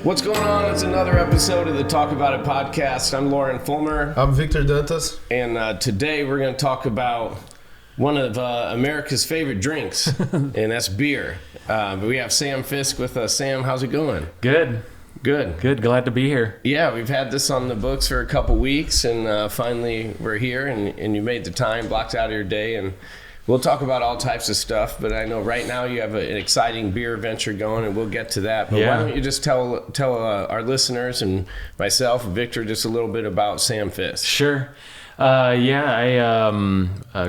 What's going on? It's another episode of the Talk About It podcast. I'm Lauren Fulmer. I'm Victor Dantas. And today we're going to talk about one of America's favorite drinks, and that's beer. But we have Sam Fisk with us. Sam, how's it going? Good. Glad to be here. Yeah, we've had this on the books for a couple weeks, and finally we're here, and you made the time, blocked out of your day, and we'll talk about all types of stuff. But I know right now you have an exciting beer venture going, and we'll get to that. But why don't you just tell our listeners and myself, Victor, just a little bit about Sam Fisk? Sure. I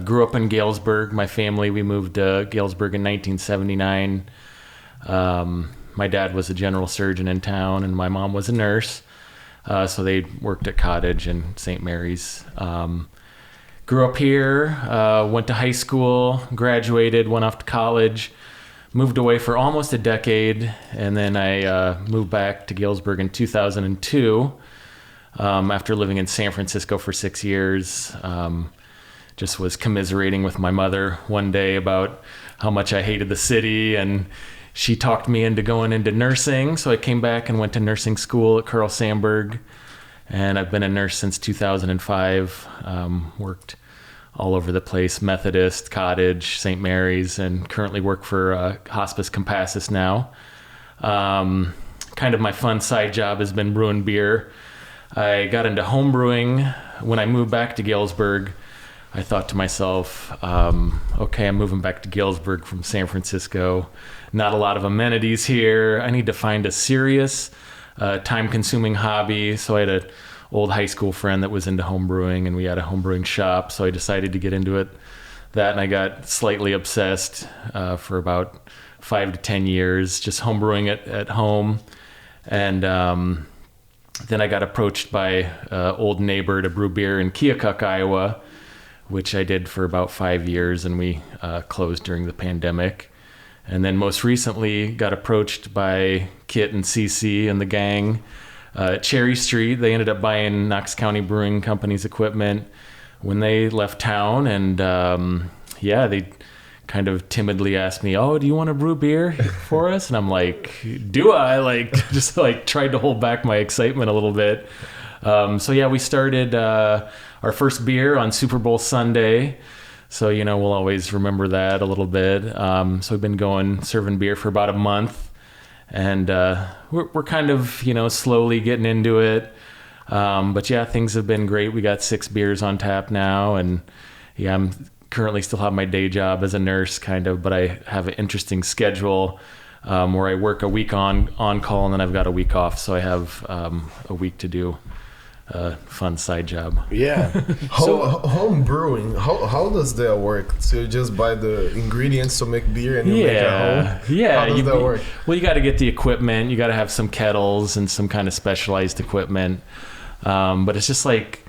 grew up in Galesburg. My family, we moved to Galesburg in 1979. My dad was a general surgeon in town, and my mom was a nurse. So they worked at Cottage and St. Mary's. Grew up here, went to high school, graduated, went off to college, moved away for almost a decade, and then I moved back to Galesburg in 2002 after living in San Francisco for 6 years. Just was commiserating with my mother one day about how much I hated the city, and she talked me into going into nursing. So I came back and went to nursing school at Carl Sandburg, and I've been a nurse since 2005. Worked all over the place, Methodist, Cottage, St. Mary's, and currently work for Hospice Compassus now. Kind of my fun side job has been brewing beer. I got into home brewing when I moved back to Galesburg. I thought to myself, okay, I'm moving back to Galesburg from San Francisco. Not a lot of amenities here. I need to find a serious, time-consuming hobby. So I had an old high school friend that was into home brewing, and we had a home brewing shop. So I decided to get into it. And I got slightly obsessed for about 5 to 10 years, just home brewing at home. And then I got approached by an old neighbor to brew beer in Keokuk, Iowa, which I did for about 5 years, and we closed during the pandemic. And then most recently got approached by Kit and CC and the gang at Cherry Street. They ended up buying Knox County Brewing Company's equipment when they left town. And they kind of timidly asked me, "Oh, do you want to brew beer for us?" And I'm like, "Do I?" Just tried to hold back my excitement a little bit. We started our first beer on Super Bowl Sunday. So, we'll always remember that a little bit. So we've been serving beer for about a month, and we're kind of, slowly getting into it. Things have been great. We got 6 beers on tap now, and I'm currently still have my day job as a nurse kind of, but I have an interesting schedule where I work a week on call, and then I've got a week off. So I have a week to do a fun side job. Yeah. Home brewing, how does that work? So you just buy the ingredients to make beer and you make it at home? Yeah. How does that work? Well, you got to get the equipment. You got to have some kettles and some kind of specialized equipment. But it's just like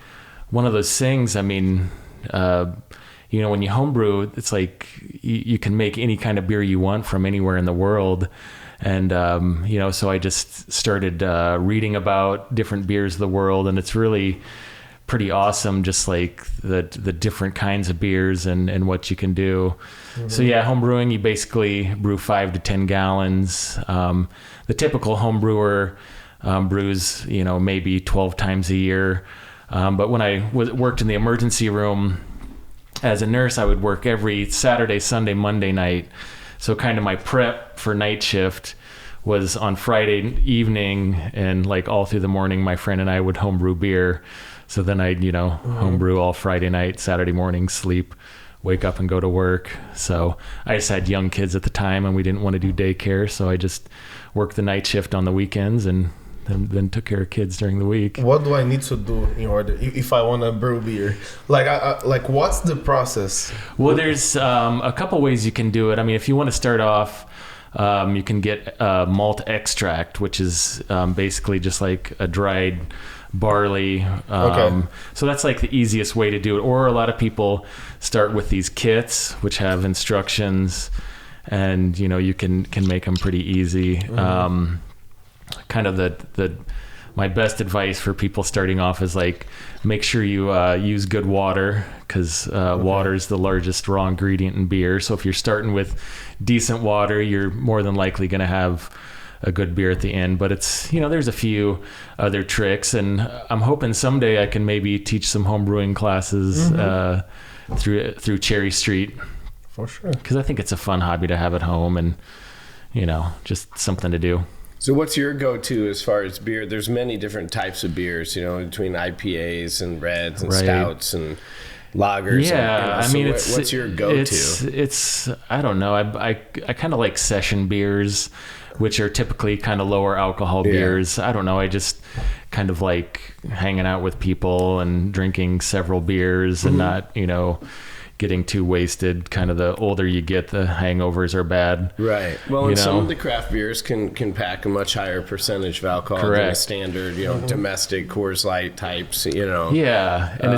one of those things. I mean, when you homebrew, it's like you can make any kind of beer you want from anywhere in the world. And, so I just started reading about different beers of the world, and it's really pretty awesome, just like the different kinds of beers and what you can do. Mm-hmm. So home brewing, you basically brew 5 to 10 gallons. The typical home brewer brews, maybe 12 times a year. But when I worked in the emergency room as a nurse, I would work every Saturday, Sunday, Monday night. So kind of my prep for night shift was on Friday evening, and all through the morning, my friend and I would homebrew beer. So then I'd, homebrew all Friday night, Saturday morning, sleep, wake up and go to work. So I just had young kids at the time, and we didn't want to do daycare. So I just worked the night shift on the weekends and then took care of kids during the week. What do I need to do in order if I want to brew beer? What's the process? Well, there's a couple ways you can do it. I mean, if you want to start off, you can get malt extract, which is basically just like a dried barley. Okay. So that's like the easiest way to do it. Or a lot of people start with these kits, which have instructions, and you can make them pretty easy. Mm-hmm. Kind of my best advice for people starting off is make sure you use good water, because water is the largest raw ingredient in beer. So if you're starting with decent water, you're more than likely going to have a good beer at the end. But it's, there's a few other tricks, and I'm hoping someday I can maybe teach some home brewing classes through Cherry Street. For sure. Because I think it's a fun hobby to have at home, and just something to do. So what's your go-to as far as beer? There's many different types of beers, between IPAs and reds and stouts and lagers. Yeah, what's your go-to? It's I don't know. I kind of like session beers, which are typically kind of lower alcohol beers. I don't know. I just kind of like hanging out with people and drinking several beers and not, getting too wasted. Kind of the older you get, the hangovers are bad. Right. Well, and some of the craft beers can pack a much higher percentage of alcohol than a standard, domestic Coors Light types, Yeah. And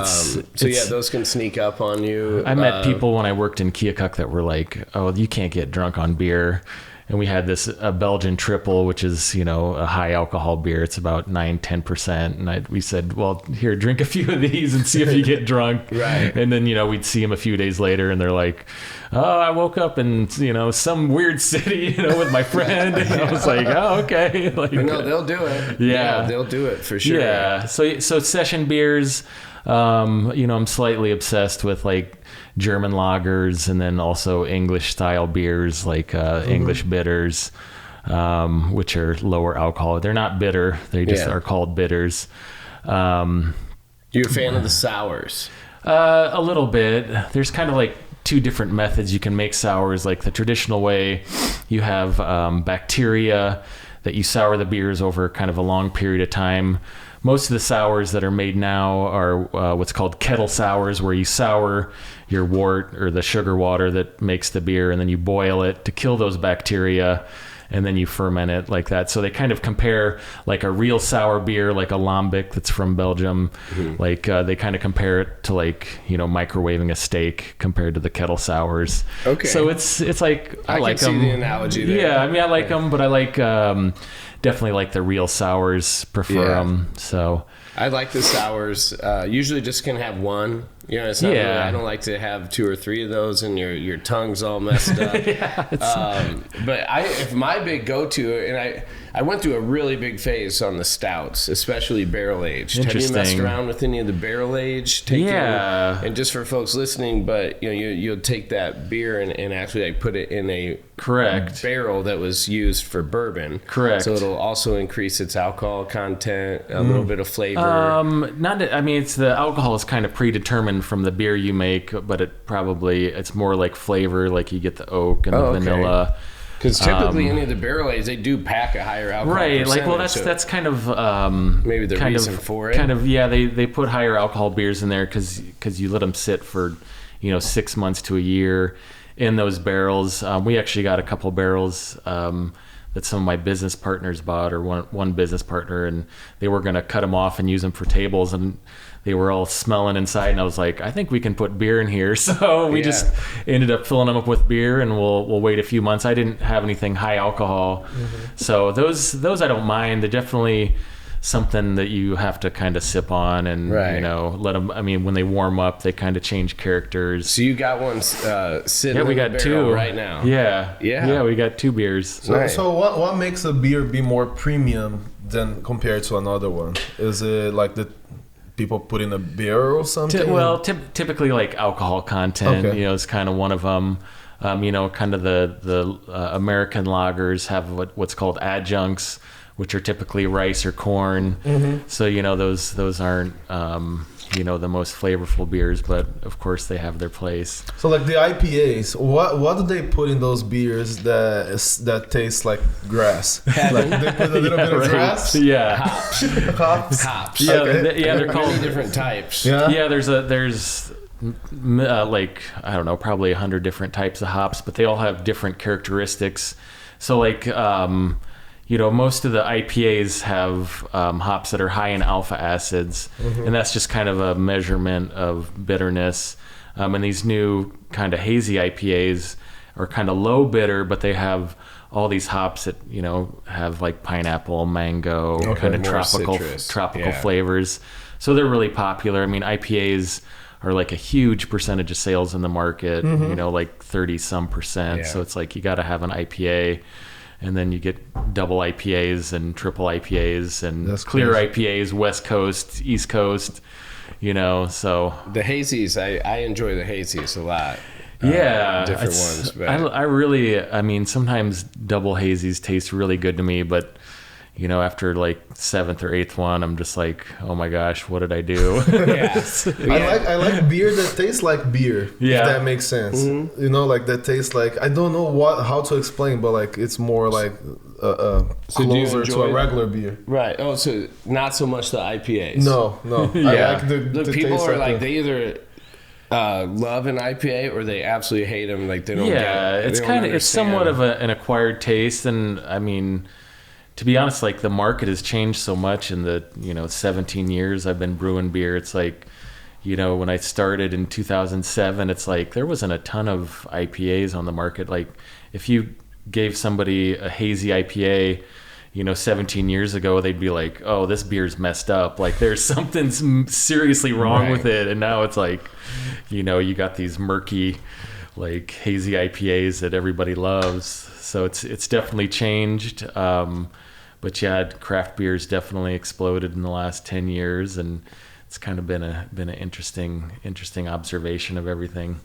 those can sneak up on you. I met people when I worked in Keokuk that were like, oh, you can't get drunk on beer. And we had a Belgian triple, which is, a high alcohol beer. It's about 9-10%. And we said, well, here, drink a few of these and see if you get drunk. Right. And then, we'd see them a few days later and they're like, oh, I woke up in, some weird city, with my friend. And I was like, oh, okay. Like, no, they'll do it. Yeah. They'll do it for sure. Yeah. So session beers, I'm slightly obsessed with like German lagers, and then also English style beers like English bitters, which are lower alcohol. They're not bitter; they just are called bitters. You a fan of the sours? A little bit. There's kind of like two different methods you can make sours. Like the traditional way, you have bacteria that you sour the beers over kind of a long period of time. Most of the sours that are made now are what's called kettle sours, where you sour your wort or the sugar water that makes the beer, and then you boil it to kill those bacteria, and then you ferment it like that. So they kind of compare like a real sour beer, like a lambic that's from Belgium. Like they kind of compare it to like, microwaving a steak compared to the kettle sours. Okay. So it's like, I like them. I can see the analogy there. Yeah, I like them, but I like definitely like the real sours, prefer them. So I like the sours. Usually just can have one. It's not really, I don't like to have 2 or 3 of those and your tongue's all messed up. But if my big go-to, and I went through a really big phase on the stouts, especially barrel aged. Have you messed around with any of the barrel aged? And just for folks listening, but you'll take that beer and actually like put it in a barrel that was used for bourbon. Correct. So it'll also increase its alcohol content, a little bit of flavor. It's the alcohol is kind of predetermined from the beer you make, but it's more like flavor, like you get the oak and the vanilla. Because typically any of the barrel aged, they do pack a higher alcohol percentage. Like, well, that's kind of maybe the reason for it. Kind of, they put higher alcohol beers in there because you let them sit for 6 months to a year in those barrels. We actually got a couple barrels that some of my business partners bought, or one business partner, and they were going to cut them off and use them for tables, and they were all smelling inside, and I was like, I think we can put beer in here. So we just ended up filling them up with beer, and we'll wait a few months. I didn't have anything high alcohol. So those I don't mind. They're definitely something that you have to kind of sip on and let them. I mean, when they warm up, they kind of change characters. So you got one sitting in we got the barrel 2 right now. Yeah, we got 2 beers. So what makes a beer be more premium than compared to another one? Is it like the people put in a beer or something? Typically like alcohol content, is kind of one of them. Kind of the American lagers have what's called adjuncts, which are typically rice or corn. So those aren't the most flavorful beers, but of course they have their place. So like the IPAs, what do they put in those beers that taste like grass? Like they put a little bit of grass? Hops. They're called many different types. There's like, I don't know, probably 100 different types of hops, but they all have different characteristics. So like most of the IPAs have hops that are high in alpha acids, and that's just kind of a measurement of bitterness. And these new kind of hazy IPAs are kind of low bitter, but they have all these hops that have like pineapple, mango, kind of tropical flavors. So they're really popular. I mean, IPAs are like a huge percentage of sales in the market. Like 30-some%. So it's like you got to have an IPA. and then you get double IPAs and triple IPAs and That's clear crazy. IPAs, West Coast, East Coast, so. The hazies, I enjoy the hazies a lot. Yeah, Different ones. But I really, sometimes double hazies taste really good to me, but after like seventh or eighth one, I'm just like, oh my gosh, what did I do? yeah. I like beer that tastes like beer. Yeah. If that makes sense. Like that tastes like, I don't know how to explain, but like it's more like do you closer to enjoy a that? regular beer. Right. Oh, so not so much the IPAs. No. Yeah. I like the Look, people taste are of like, the- they either love an IPA or they absolutely hate them. Like they don't. Yeah, get, it's they don't kind of, it's somewhat of understand. an acquired taste, and to be honest, like the market has changed so much in the 17 years I've been brewing beer. It's like, when I started in 2007, it's like there wasn't a ton of IPAs on the market. Like if you gave somebody a hazy IPA 17 years ago, they'd be like, oh, this beer's messed up, like there's something seriously wrong Right. with it. And now it's like, you got these murky like hazy IPAs that everybody loves. So it's definitely changed. But yeah, craft beer's definitely exploded in the last 10 years, and it's kind of been an interesting observation of everything.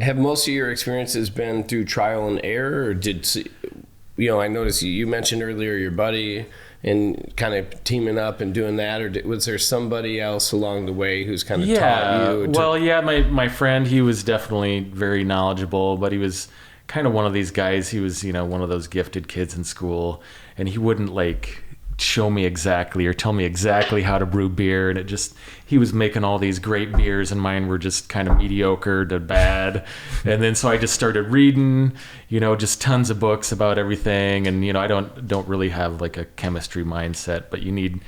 Have most of your experiences been through trial and error, or I noticed you mentioned earlier your buddy and kind of teaming up and doing that, or was there somebody else along the way who's kind of taught you? My friend, he was definitely very knowledgeable, but he was kind of one of these guys. He was, one of those gifted kids in school, and he wouldn't like show me exactly or tell me exactly how to brew beer, and he was making all these great beers and mine were just kind of mediocre to bad. And then so I just started reading just tons of books about everything, and I don't really have like a chemistry mindset, but you need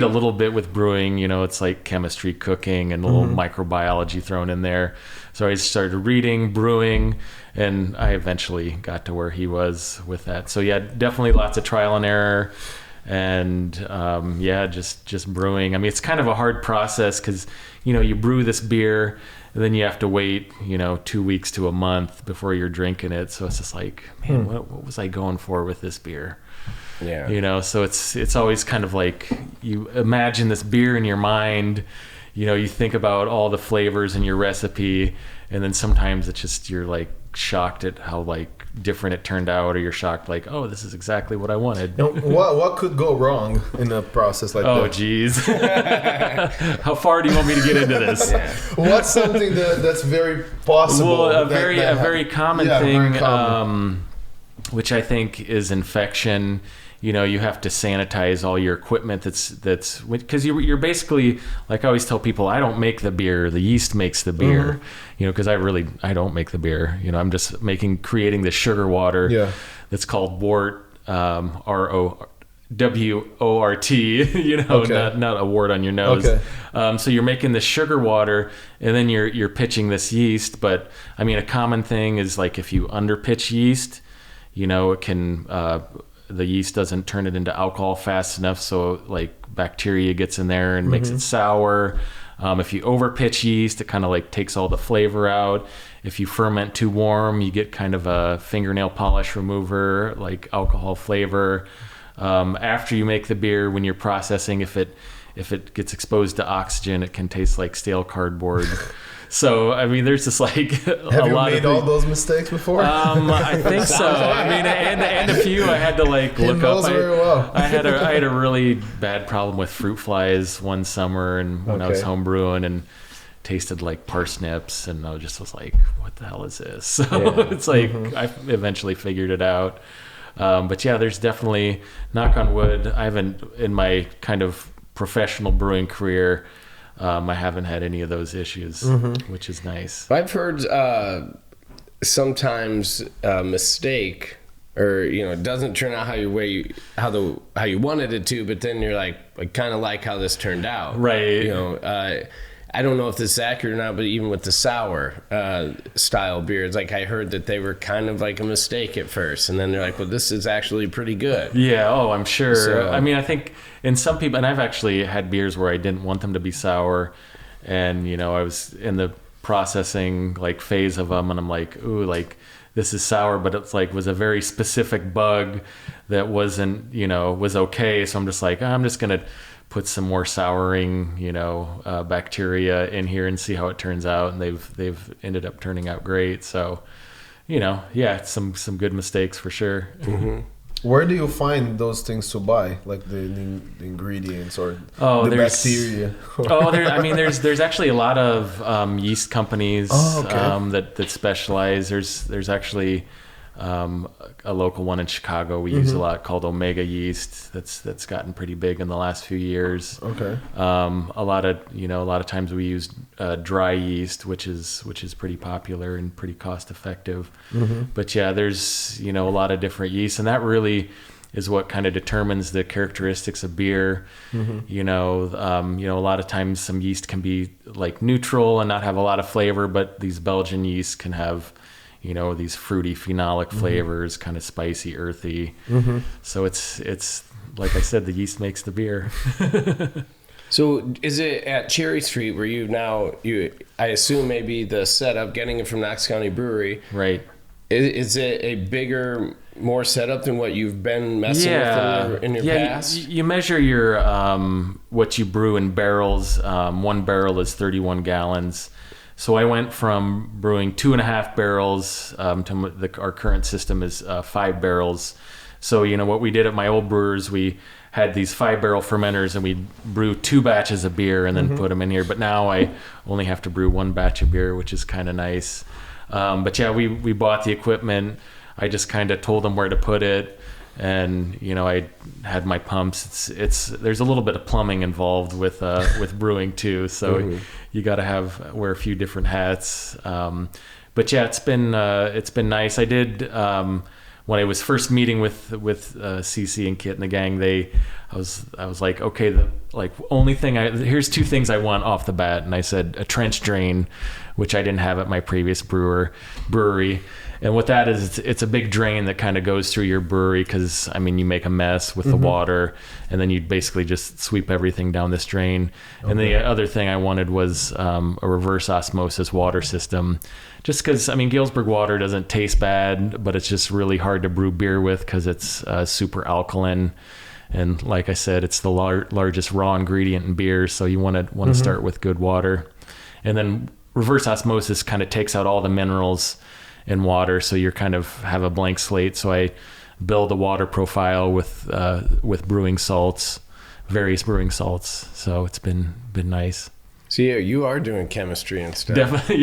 a little bit with brewing. It's like chemistry, cooking, and a little microbiology thrown in there. So I just started reading, brewing, and I eventually got to where he was with that. So yeah, definitely lots of trial and error. And just brewing. It's kind of a hard process because you brew this beer and then you have to wait 2 weeks to a month before you're drinking it. So it's just like, man, what was I going for with this beer? Yeah. So it's always kind of like you imagine this beer in your mind. You think about all the flavors in your recipe, and then sometimes it's just you're like shocked at how like different it turned out, or you're shocked like, oh, this is exactly what I wanted. What could go wrong in a process like that? Oh geez. How far do you want me to get into this? What's something that's very possible? Well, a very common thing, very common. Which I think is infection. You have to sanitize all your equipment. That's because you're basically, like I always tell people, I don't make the beer. The yeast makes the beer. Because I don't make the beer. I'm just creating the sugar water. Yeah. That's called wort, ROWORT. Okay. Not a wart on your nose. Okay. So you're making the sugar water, and then you're pitching this yeast. But a common thing is like if you underpitch yeast, it can. The yeast doesn't turn it into alcohol fast enough, so like bacteria gets in there and makes it sour. If you overpitch yeast, it kind of like takes all the flavor out. If you ferment too warm, you get kind of a fingernail polish remover, like alcohol flavor. After you make the beer, when you're processing, if it gets exposed to oxygen, it can taste like stale cardboard. So there's just like Have you made all those mistakes before? I think so. And a few I had to like look up. Very well. I had a really bad problem with fruit flies one summer, and when I was home brewing, and tasted like parsnips, and I was like, what the hell is this? So it's like I eventually figured it out. But yeah, there's definitely, knock on wood, I haven't, in my kind of professional brewing career, I haven't had any of those issues, which is nice. I've heard sometimes a mistake, or it doesn't turn out how you wanted it to, but then you're like, I kind of like how this turned out. Right. I don't know if this is accurate or not, but even with the sour style beers, like I heard that they were kind of like a mistake at first, and then they're like, well, this is actually pretty good. Yeah, I'm sure. So, I think in some people, and I've actually had beers where I didn't want them to be sour, and I was in the processing like phase of them, and I'm like, ooh, like this is sour, but it's like was a very specific bug that wasn't, was okay. So I'm just like, I'm just going to put some more souring, bacteria in here and see how it turns out. And they've ended up turning out great. So, some good mistakes for sure. Mm-hmm. Where do you find those things to buy, like the ingredients or the bacteria? There's actually a lot of yeast companies that specialize. There's actually a local one in Chicago we use a lot called Omega Yeast. That's gotten pretty big in the last few years. Okay. A lot of times we use dry yeast, which is pretty popular and pretty cost effective. But yeah, there's a lot of different yeasts, and that really is what kind of determines the characteristics of beer. A lot of times some yeast can be like neutral and not have a lot of flavor, but these Belgian yeasts can have these fruity phenolic flavors, kind of spicy, earthy. So it's like I said, the yeast makes the beer. So is it at Cherry Street where I assume maybe the setup, getting it from Knox County Brewery, right? Is it a bigger, more setup than what you've been messing with in your past? You measure your what you brew in barrels. One barrel is 31 gallons. So I went from brewing 2.5 barrels to our current system is 5 barrels. So, what we did at my old brewers, we had these 5-barrel fermenters and we'd brew 2 batches of beer and then put them in here. But now I only have to brew 1 batch of beer, which is kind of nice. But yeah, we bought the equipment. I just kind of told them where to put it. And, I had my pumps. There's a little bit of plumbing involved with brewing too. So you got to wear a few different hats. But yeah, it's been nice. I did, when I was first meeting with CC and Kit and the gang, I was like, okay, here's 2 things I want off the bat. And I said a trench drain, which I didn't have at my previous brewery. And what that is, it's a big drain that kind of goes through your brewery because, you make a mess with the water, and then you basically just sweep everything down this drain. Okay. And the other thing I wanted was a reverse osmosis water system, just because, Galesburg water doesn't taste bad, but it's just really hard to brew beer with because it's super alkaline. And like I said, it's the largest raw ingredient in beer, so you want to start with good water. And then reverse osmosis kind of takes out all the minerals in water, so you kind of have a blank slate. So I build a water profile with brewing salts, various brewing salts. So it's been nice. So yeah, you are doing chemistry and stuff. Definitely.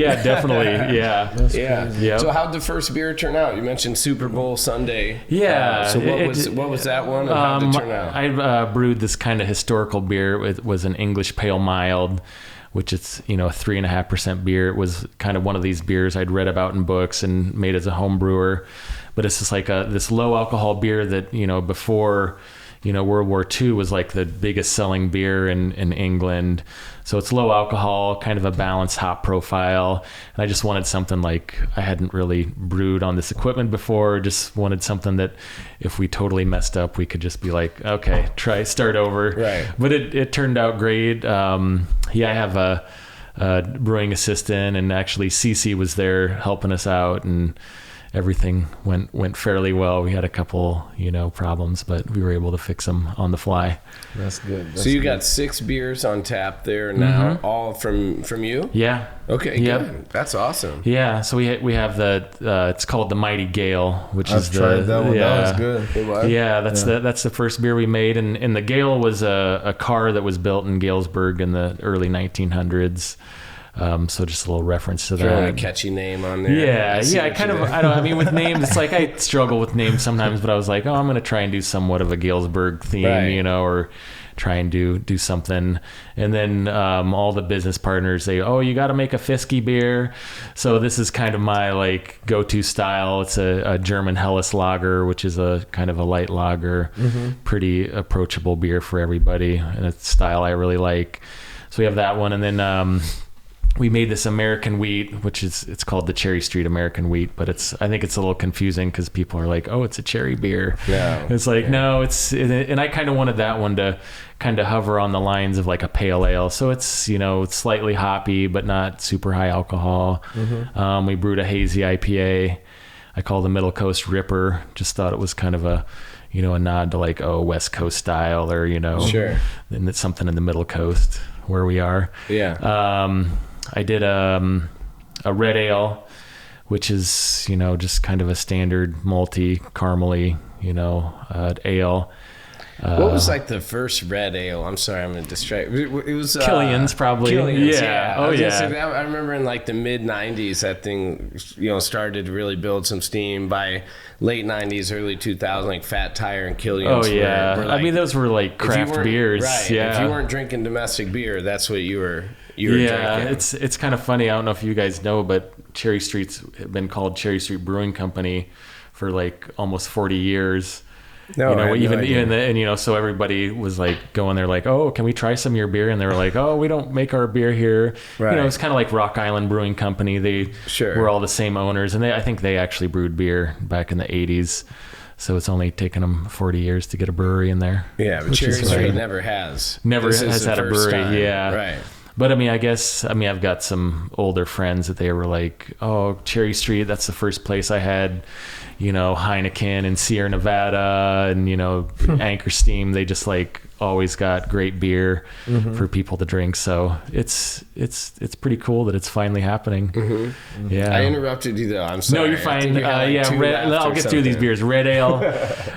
Yeah. So how'd the first beer turn out? You mentioned Super Bowl Sunday. Yeah. So what was that one, and how'd it turn out? I brewed this kind of historical beer. It was an English pale mild, which is, a 3.5% beer. It was kind of one of these beers I'd read about in books and made as a home brewer. But it's just like this low alcohol beer that, before, World War II was like the biggest selling beer in England. So it's low alcohol, kind of a balanced hop profile. And I just wanted something like I hadn't really brewed on this equipment before. Just wanted something that if we totally messed up, we could just be like, okay, start over. Right. But it turned out great. I have a brewing assistant, and actually CC was there helping us out, and everything went fairly well. We had a couple, problems, but we were able to fix them on the fly. That's good. So you got 6 beers on tap there now, all from you? Yeah. Okay, good. That's awesome. Yeah, so we have it's called the Mighty Gale, which I've tried that one. Yeah, that was good. It was? Yeah, that's the first beer we made, and the Gale was a car that was built in Galesburg in the early 1900s. So just a little reference to that. Throwing a catchy name on there. Yeah. With names, it's like I struggle with names sometimes, but I was like, I'm going to try and do somewhat of a Galesburg theme, or try and do something. And then all the business partners say, you got to make a Fisky beer. So this is kind of my go-to style. It's a German Helles lager, which is a kind of a light lager, pretty approachable beer for everybody, and it's a style I really like. So we have that one, and then we made this American wheat, which it's called the Cherry Street American wheat, but I think it's a little confusing because people are like, it's a cherry beer. No. It's like, no, and I kind of wanted that one to kind of hover on the lines of like a pale ale. So it's, it's slightly hoppy, but not super high alcohol. We brewed a hazy IPA. I call the Middle Coast Ripper. Just thought it was kind of a, you know, a nod to like, oh, West Coast style, or, you know, Sure. and it's something in the Middle Coast where we are. Yeah. I did a red ale, which is, you know, just kind of a standard malty, caramely, you know, ale. What was like the first red ale? I'm sorry, I'm gonna distract. It was Killian's probably. Killian's, Yeah. I Oh was gonna yeah. say that- I remember in like the mid '90s, that thing, you know, started to really build some steam. By late '90s, early 2000s, like Fat Tire and Killian's. Oh yeah. were like, I mean, those were like if you craft weren't- beers. right? Yeah. If you weren't drinking domestic beer, that's what you were. Yeah, drinking. it's kind of funny. I don't know if you guys know, but Cherry Street's been called Cherry Street Brewing Company for like almost 40 years. No, you know, I had no idea. and you know, so everybody was like going there like, oh, can we try some of your beer? And they were like, oh, we don't make our beer here. Right. You know, it's kind of like Rock Island Brewing Company. They Sure. were all the same owners, and I think they actually brewed beer back in the 80s. So it's only taken them 40 years to get a brewery in there. Yeah, but which Cherry is Street right. never has. Never This is has the had a first brewery, time. yeah. Right. But I mean, I've got some older friends that they were like, oh, Cherry Street, that's the first place I had, you know, Heineken and Sierra Nevada and, you know, Anchor Steam. They just like always got great beer for people to drink. So it's pretty cool that it's finally happening. Yeah. I interrupted you though. I'm sorry. No, you're I fine. think you had, like, two Red, laps I'll or get through these something. beers. Red ale,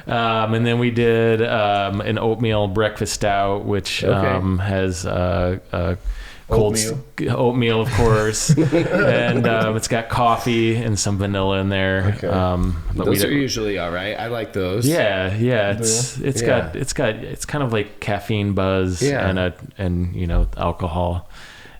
and then we did an oatmeal breakfast stout, which has cold oatmeal, of course, and it's got coffee and some vanilla in there. Okay. But Those are usually all right. I like those. yeah. It's kind of like caffeine buzz Yeah. and you know, alcohol.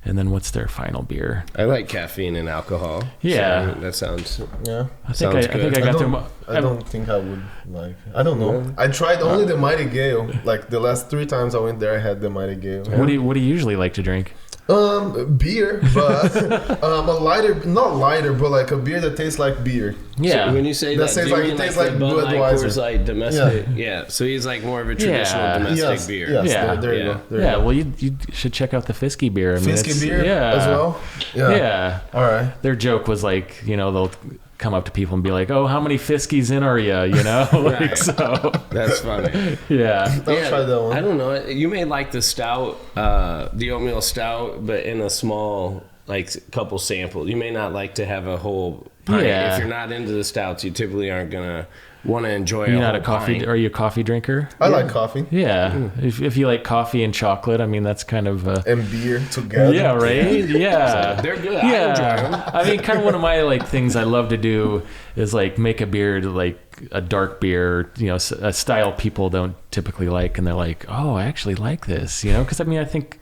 And then what's their final beer? I like caffeine and alcohol. Yeah. So that sounds. Yeah. I Sounds think I good. got them. I don't think I would like. I don't know. I tried only the Mighty Gale. Like the last 3 times I went there, I had the Mighty Gale. What do you usually like to drink? Beer, but a lighter, not lighter, but like a beer that tastes like beer. Yeah. So when you say That that, tastes do you like- mean it tastes the like Bud Light, Budweiser. Coors Light domestic? Yeah. So he's like more of a traditional Yeah. domestic beer. Yes, Yeah. there you Yeah. go. There you go. Well, you should check out the Fisky beer. I mean, Fisky it's- beer yeah, as well. Yeah. All right. Their joke was like, you know, they'll come up to people and be like, "Oh, how many Fiskies in are you?" You know, like, Right. so. That's funny. Yeah. I'll try that one. I don't know. You made like the stout, the oatmeal stout, but in a small, like, couple samples. You may not like to have a whole pint. Yeah. If you're not into the stouts, you typically aren't gonna want to enjoy. You're a not whole a coffee. pint. Are you a coffee drinker? I like coffee Yeah. If you like coffee and chocolate, I mean, that's kind of. and beer together. Yeah, right. Yeah, They're good. I enjoy them. I mean, kind of one of my like things I love to do is like make a beer to like a dark beer, you know, a style people don't typically like, and they're like, oh, I actually like this, you know, because I mean, I think,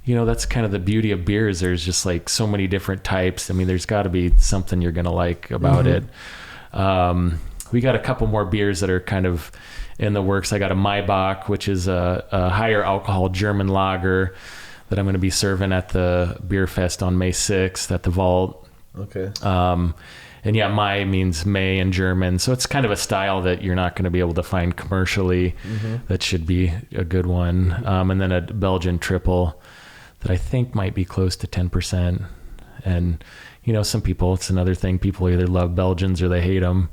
you know, that's kind of the beauty of beers. There's just like so many different types. I mean, there's got to be something you're gonna like about it. We got a couple more beers that are kind of in the works. I got a Maibach, which is a higher alcohol German lager that I'm going to be serving at the Beer Fest on May 6th at the Vault. Okay. And yeah, Mai means May in German. So it's kind of a style that you're not going to be able to find commercially. That should be a good one. And then a Belgian triple that I think might be close to 10%. And, you know, some people, it's another thing. People either love Belgians or they hate them.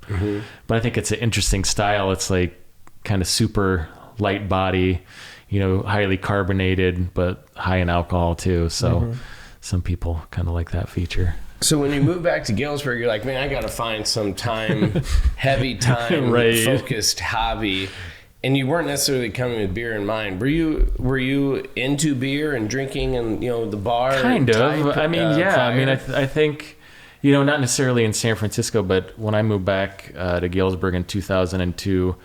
But I think it's an interesting style. It's like kind of super light body, you know, highly carbonated, but high in alcohol too. So some people kind of like that feature. So when you move back to Galesburg, you're like, man, I got to find some heavy time Right. focused hobby. And you weren't necessarily coming with beer in mind. Were you into beer and drinking and, you know, the bar? Kind of. type, I mean, yeah. prior? I mean, I think, you know, not necessarily in San Francisco, but when I moved back to Galesburg in 2002,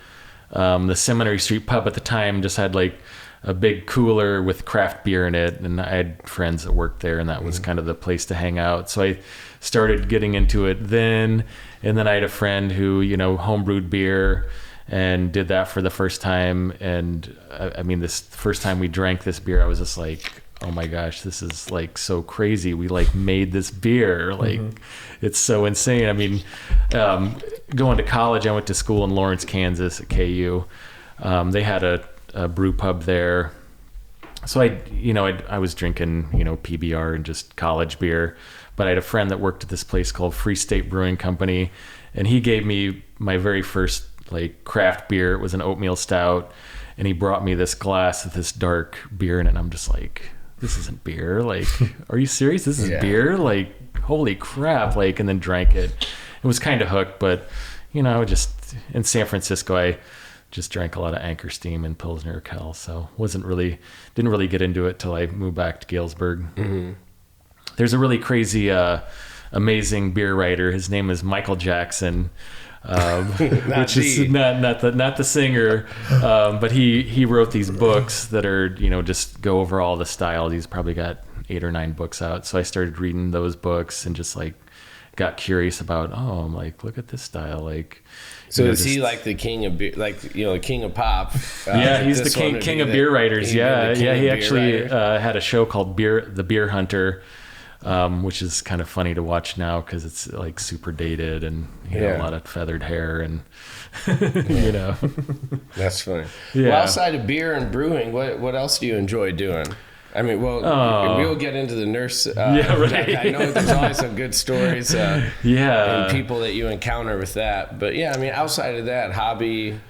the Seminary Street pub at the time just had like a big cooler with craft beer in it, and I had friends that worked there, and that was kind of the place to hang out. So I started getting into it then, and then I had a friend who, you know, homebrewed beer and did that for the first time. And I mean, this first time we drank this beer, I was just like, oh my gosh, this is like so crazy. We like made this beer. Like, it's so insane. I mean, going to college, I went to school in Lawrence, Kansas at KU. They had a brew pub there. So I was drinking, you know, PBR and just college beer, but I had a friend that worked at this place called Free State Brewing Company, and he gave me my very first like craft beer. It was an oatmeal stout, and he brought me this glass with this dark beer in it, and I'm just like, this isn't beer. Like, are you serious? This is beer? Like, holy crap. Like, and then drank it. It was kind of hooked, but, you know, just in San Francisco, I just drank a lot of Anchor Steam and Pilsner Urquell, so didn't really get into it till I moved back to Galesburg. Mm-hmm. There's a really crazy, amazing beer writer. His name is Michael Jackson. Which is not the singer, but he wrote these books that are, you know, just go over all the styles. He's probably got 8 or 9 books out. So I started reading those books and just like got curious about, I'm like, look at this style. Like, so is he like the king of beer, like, you know, king of pop? Yeah, he's the king of beer writers. Yeah. He actually had a show called The Beer Hunter. Which is kind of funny to watch now because it's like super dated and you know, a lot of feathered hair and you know. That's funny. Yeah. Well, outside of beer and brewing, what else do you enjoy doing? I mean, we'll get into the nurse. Right. I know there's always some good stories. And people that you encounter with that. But yeah, I mean, outside of that, hobby.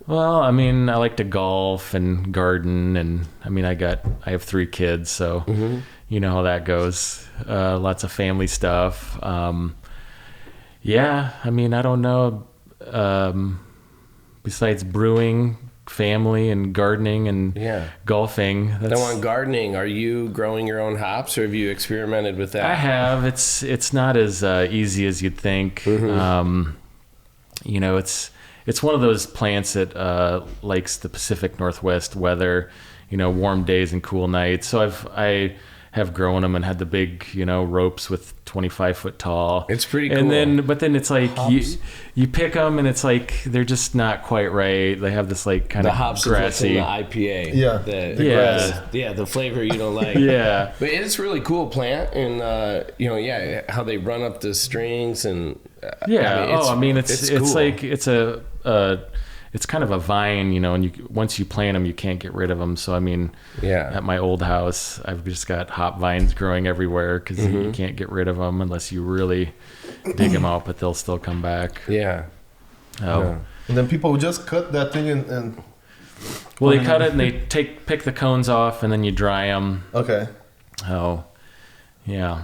Well, I mean, I like to golf and garden, and I mean, I have 3 kids, so you know how that goes. Lots of family stuff. Yeah, I mean, I don't know. Besides brewing, family, and gardening, and golfing. Now, on gardening, are you growing your own hops, or have you experimented with that? I have. It's not as easy as you'd think. You know, it's one of those plants that likes the Pacific Northwest weather, you know, warm days and cool nights. So I have grown them and had the big, you know, ropes with 25 foot tall. It's pretty cool. And but then it's like you pick them and it's like they're just not quite right. They have this like kind of grassy. The IPA. Yeah. The flavor you don't like. Yeah. But it's a really cool plant, and you know, how they run up the strings and. It's cool. Like it's kind of a vine, you know, and once you plant them, you can't get rid of them. So, I mean, at my old house, I've just got hop vines growing everywhere because you can't get rid of them unless you really dig them out, but they'll still come back. Yeah. And then people just cut that thing and well, they cut it and they pick the cones off and then you dry them. Okay. Oh, yeah.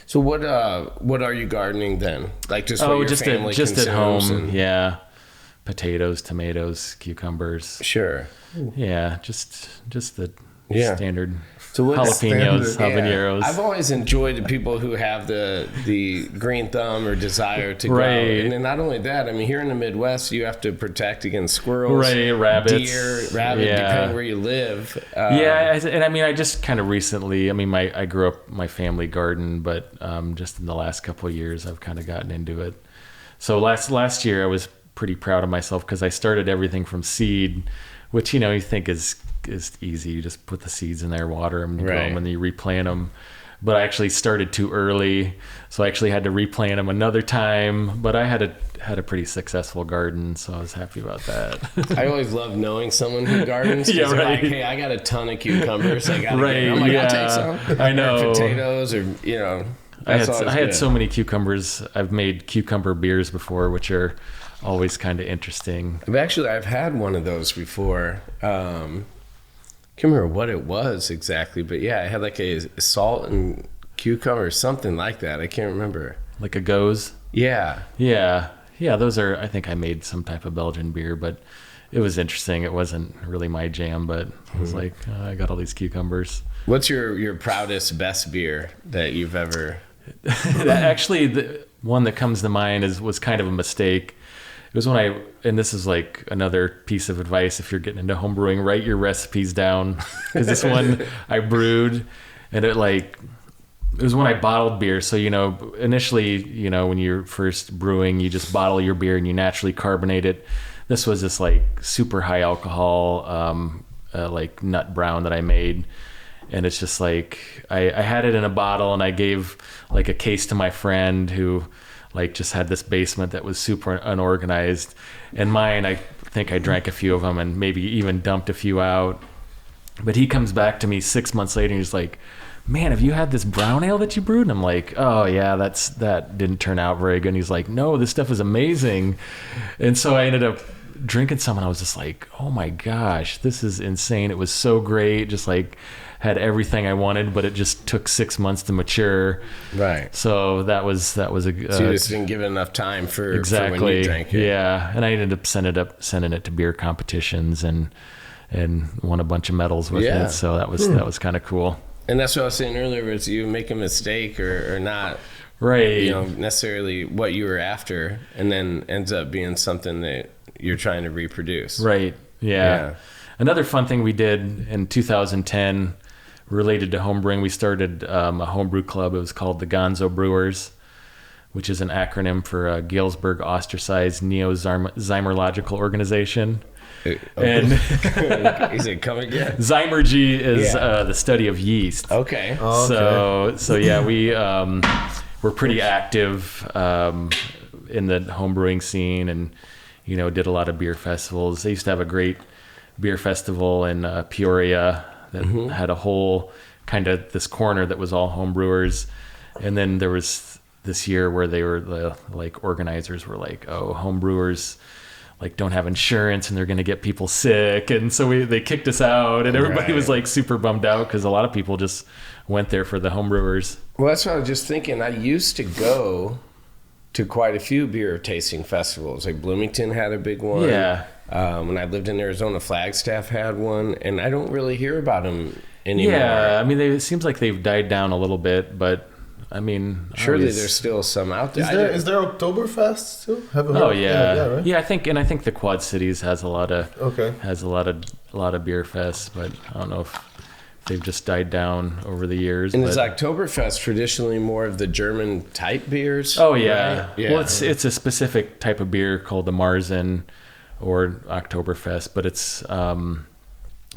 So what are you gardening then? Like just what your family just at home, and... potatoes, tomatoes, cucumbers. Sure. Yeah, just the standard. So jalapenos, habaneros. I've always enjoyed people who have the green thumb or desire to grow. Right. And then not only that, I mean, here in the Midwest, you have to protect against squirrels, rabbits, deer, depending where you live. And I mean, I just kind of recently, I mean, I grew up my family garden, but just in the last couple of years, I've kind of gotten into it. So last year, I was pretty proud of myself because I started everything from seed, which, you know, you think is easy. You just put the seeds in there, water them, grow them, and then you replant them. But I actually started too early, so I actually had to replant them another time. But I had a pretty successful garden, so I was happy about that. I always love knowing someone who gardens. They're like, hey, I got a ton of cucumbers. I got to get them. I'm like, I'll take some. I know. Or potatoes, or you know. I had so many cucumbers. I've made cucumber beers before, which are always kind of interesting. I've had one of those before. Can't remember what it was exactly, but yeah, it had like a salt and cucumber or something like that. I can't remember. Like a goes? Yeah. Those are, I think I made some type of Belgian beer, but it was interesting. It wasn't really my jam, but it was like, I got all these cucumbers. What's your proudest, best beer that you've ever... Actually, the one that comes to mind was kind of a mistake. It was when and this is like another piece of advice if you're getting into homebrewing, write your recipes down. Because this one I brewed, and it was when I bottled beer. So, you know, initially, you know, when you're first brewing, you just bottle your beer and you naturally carbonate it. This was this like super high alcohol, like nut brown that I made. And it's just like, I had it in a bottle and I gave like a case to my friend who like just had this basement that was super unorganized. And mine, I think I drank a few of them and maybe even dumped a few out. But he comes back to me 6 months later and he's like, man, have you had this brown ale that you brewed? And I'm like, oh yeah, that didn't turn out very good. And he's like, no, this stuff is amazing. And so I ended up drinking some, and I was just like, oh my gosh, this is insane. It was so great. Just like had everything I wanted, but it just took 6 months to mature. Right. So that was a So you just didn't give it enough time for exactly. for when you drank it. Yeah. And I ended up sending it to beer competitions and won a bunch of medals with it. So that was kind of cool. And that's what I was saying earlier, was you make a mistake or not, right? You know, necessarily what you were after, and then ends up being something that you're trying to reproduce. Right. Yeah. Another fun thing we did in 2010 related to homebrewing, we started a homebrew club. It was called the Gonzo Brewers, which is an acronym for Galesburg Ostracized Neo-Zymurological Organization. And Is it come again? Zymurgy is the study of yeast. Okay. So yeah, we were pretty active in the homebrewing scene, and you know, did a lot of beer festivals. They used to have a great beer festival in Peoria that had a whole kind of this corner that was all homebrewers, and then there was this year where they were like organizers were like, oh, homebrewers like don't have insurance and they're going to get people sick, and so they kicked us out, and everybody was like super bummed out because a lot of people just went there for the homebrewers. Well, that's what I was just thinking. I used to go to quite a few beer tasting festivals. Like Bloomington had a big one. Yeah. When I lived in Arizona, Flagstaff had one, and I don't really hear about them anymore. Yeah, I mean, it seems like they've died down a little bit, but I mean, surely there's still some out there. Is there Oktoberfest too? Oh yeah, right? Yeah. I think the Quad Cities has a lot of beer fests, but I don't know if they've just died down over the years. And is Oktoberfest traditionally more of the German type beers? Oh yeah. Right? Yeah. Well, it's a specific type of beer called the Marzen or Oktoberfest, but it's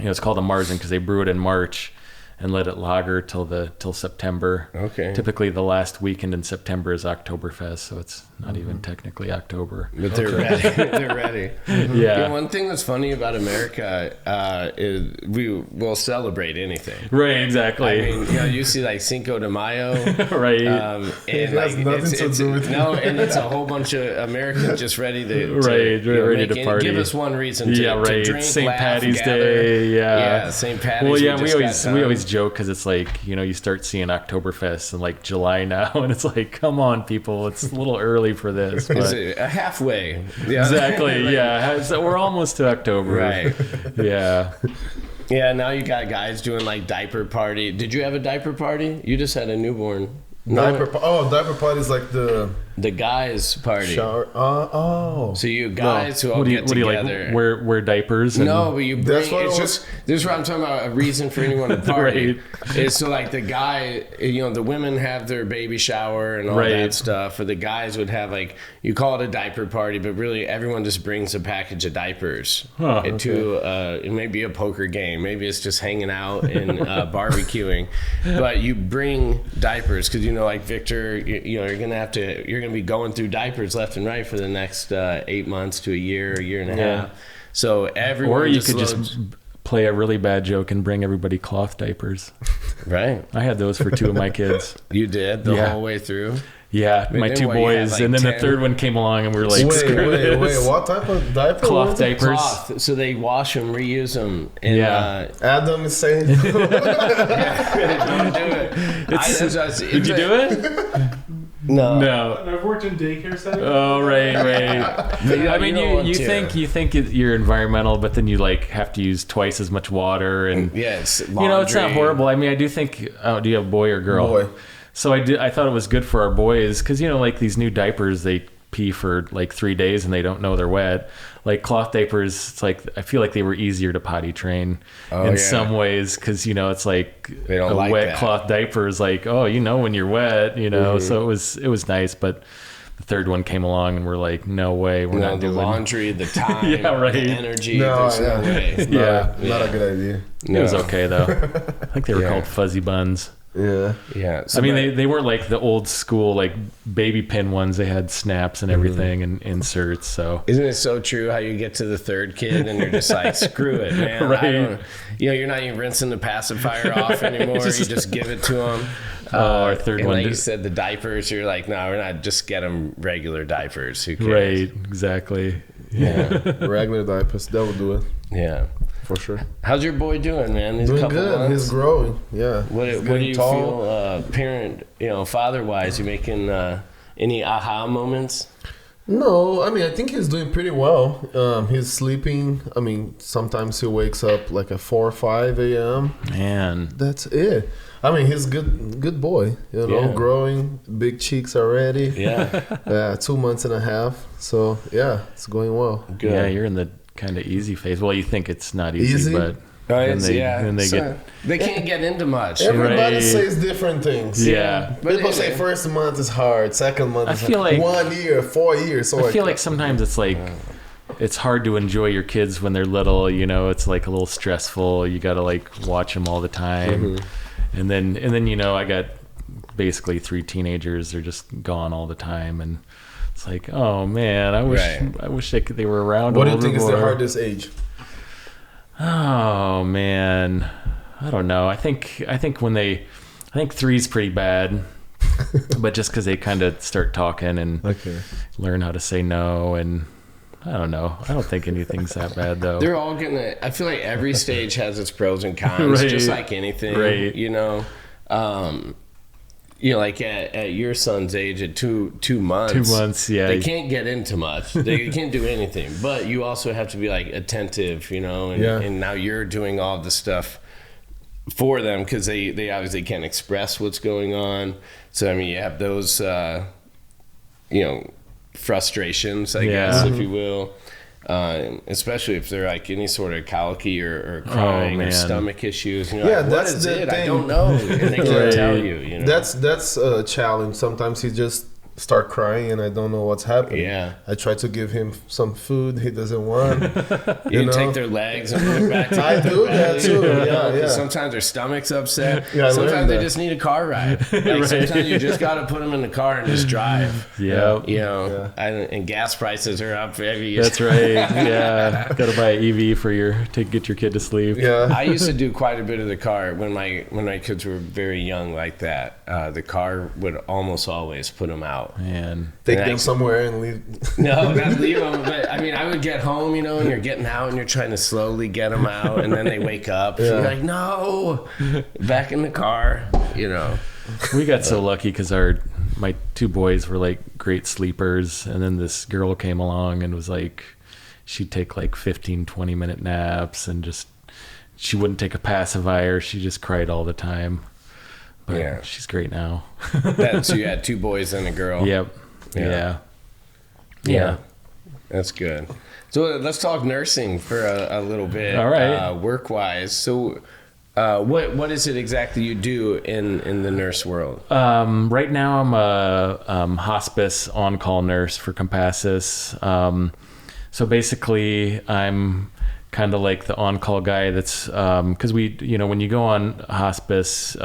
it's called a Marzen because they brew it in March and let it lager till September. Okay. Typically, the last weekend in September is Oktoberfest, so it's not even technically October. But they're ready. They're ready. Yeah. One thing that's funny about America is we will celebrate anything. Right. Exactly. I mean, you see like Cinco de Mayo. Right. And it has nothing to do with no, and it's a whole bunch of Americans just ready to ready to party. Give us one reason to drink, St. laugh, Patty's gather. Day. Yeah. St. Patty's. Well, yeah, we always joke because it's like, you start seeing Oktoberfest in like July now, and it's like, come on, people, it's a little early for this. But halfway. Yeah. Exactly. Yeah. So we're almost to October. Right. Yeah. Yeah. Now you got guys doing like diaper party. Did you have a diaper party? You just had a newborn. Diaper party is like the guys party. Shower. So you guys who all get together. What do you like, wear diapers? No, but you bring, this is what I'm talking about, a reason for anyone to party. Is so like the guy, the women have their baby shower and all that stuff, or the guys would have like, you call it a diaper party, but really everyone just brings a package of diapers to maybe a poker game, maybe it's just hanging out and barbecuing, but you bring diapers because like Victor, you're gonna be going through diapers left and right for the next 8 months to a year and a half. So everyone, or you could just play a really bad joke and bring everybody cloth diapers. Right. I had those for 2 of my kids. You did the whole way through. Yeah, my 2 boys, and then 10. The third one came along, and we were like, wait, what type of diaper? Cloth diapers. Cloth. So they wash them, reuse them. And, Adam is saying, don't do it. Did you do it? No. I've worked in daycare settings. Oh, right. I mean, you think you're environmental, but then you like have to use twice as much water, and it's not horrible. I mean, I do think. Do you have a boy or girl? Boy. So I thought it was good for our boys because like these new diapers, they pee for like 3 days and they don't know they're wet. Like cloth diapers, it's like I feel like they were easier to potty train in some ways because it's like they don't like wet that. Cloth diaper is like, oh, when you're wet, So it was nice, but the third one came along and we're like, no way, we're not doing the laundry, the time, the energy. There's no way. Not a good idea. It was okay though. I think they were called fuzzy buns. Yeah. So I mean, they weren't like the old school like baby pin ones. They had snaps and everything and inserts. So isn't it so true how you get to the third kid and you're just like, screw it, man. Right. I don't, you're not even rinsing the pacifier off anymore. You just give it to them. Our third and one. like you said, the diapers, you're like, no, we're not. Just get them regular diapers. Who cares? Right. Exactly. Yeah. Regular diapers, that will do it. Yeah. For sure. How's your boy doing, man? These Doing couple good. months? He's growing. Yeah. What He's do getting you tall. feel, parent, father-wise? You making any aha moments? No, I mean, I think he's doing pretty well. He's sleeping. I mean, sometimes he wakes up like at 4 or 5 a.m. Man. That's it. I mean, he's good boy. Yeah. Growing, big cheeks already. Yeah. 2 months and a half. So yeah, it's going well. Good. Yeah, you're in the kind of easy phase. Well, you think it's not easy, but Right, then they they can't get into much. Everybody Right. says different things. Yeah. But People say first month is hard, second month I is feel hard. like- 1 year, 4 years. So I feel like sometimes it's like it's hard to enjoy your kids when they're little. It's like a little stressful. You got to like watch them all the time, and then I got basically 3 teenagers. They're just gone all the time, and it's like, oh man, I wish they were around. what a do you little think is more. the hardest age? Oh man, I don't know. I think 3 is pretty bad, but just because they kind of start talking and learn how to say no, and I don't know. I don't think anything's that bad though. They're all gonna. I feel like every stage has its pros and cons, Right. just like anything. Right. Like at your son's age, at two months. 2 months, yeah. They can't get into much. They can't do anything. But you also have to be like attentive, and now you're doing all the stuff for them because they obviously can't express what's going on. So I mean, you have those, frustrations, I guess, if you will. Especially if they're like any sort of colicky or crying or man. stomach issues. And you're Yeah, like, what that's is the it? I thing. don't know. And they can't Right. tell you. That's a challenge. Sometimes he just start crying and I don't know what's happening. Yeah. I try to give him some food he doesn't want. You take their legs and put them back together. I do that too. Yeah. 'Cause sometimes their stomach's upset. Yeah, I learned sometimes they that. just need a car ride. Like sometimes you just got to put them in the car and just drive. Yeah. And gas prices are up every year. That's right. Yeah, got to buy an EV to get your kid to sleep. Yeah. I used to do quite a bit of the car when my kids were very young like that. The car would almost always put them out. Man. Take And them somewhere and leave. No, not leave them. But I mean, I would get home, and you're getting out, and you're trying to slowly get them out, and then they wake up. Yeah. You're like, no, back in the car. We got so lucky because my 2 boys were like great sleepers, and then this girl came along and was like, she'd take like 15-20 minute naps, and she wouldn't take a pacifier. She just cried all the time. But she's great now. So you had 2 boys and a girl. Yep. Yeah. Yeah. That's good. So let's talk nursing for a little bit. All right. Work-wise. So what is it exactly you do in the nurse world? Right now I'm a hospice on-call nurse for Compassus. So basically I'm kind of like the on-call guy that's, because when you go on hospice,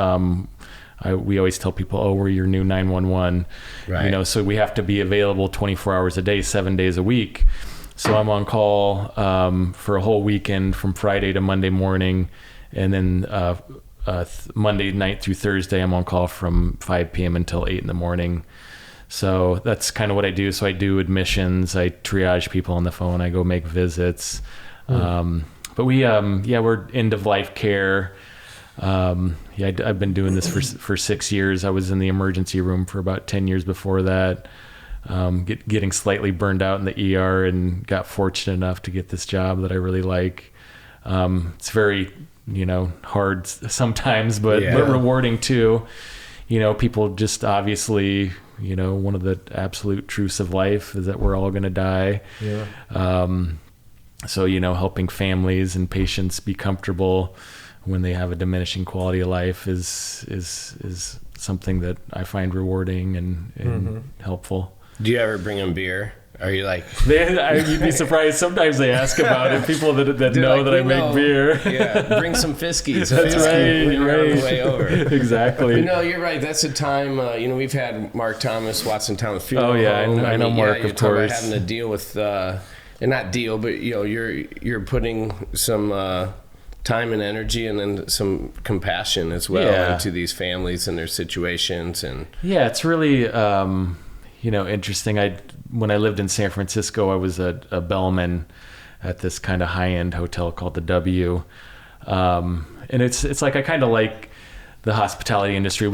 we always tell people, oh, we're your new 911, Right. So we have to be available 24 hours a day, 7 days a week. So I'm on call for a whole weekend from Friday to Monday morning. And then Monday night through Thursday, I'm on call from 5 p.m. until 8 in the morning. So that's kind of what I do. So I do admissions, I triage people on the phone, I go make visits. But we're end of life care. I've been doing this for 6 years. I was in the emergency room for about 10 years before that. Getting slightly burned out in the ER, and got fortunate enough to get this job that I really like. It's very, hard sometimes, but rewarding too. People just obviously, one of the absolute truths of life is that we're all going to die. Yeah. So, helping families and patients be comfortable when they have a diminishing quality of life is something that I find rewarding and helpful. Do you ever bring them beer Are you like? You'd be surprised. Sometimes they ask about it. People that know like, that I make beer. Yeah, bring some Fiskies. That's right. On the way over. Exactly. No, you're right. That's a time. We've had Mark Thomas, Watson Thomas Funeral Oh yeah, Home. I know Mark, you're of talking about course. having to deal with, and not deal, but you're putting some time and energy, and then some compassion as well into these families and their situations. And yeah, it's really interesting. When I lived in San Francisco, I was a bellman at this kind of high-end hotel called the W, and it's like I kind of like the hospitality industry.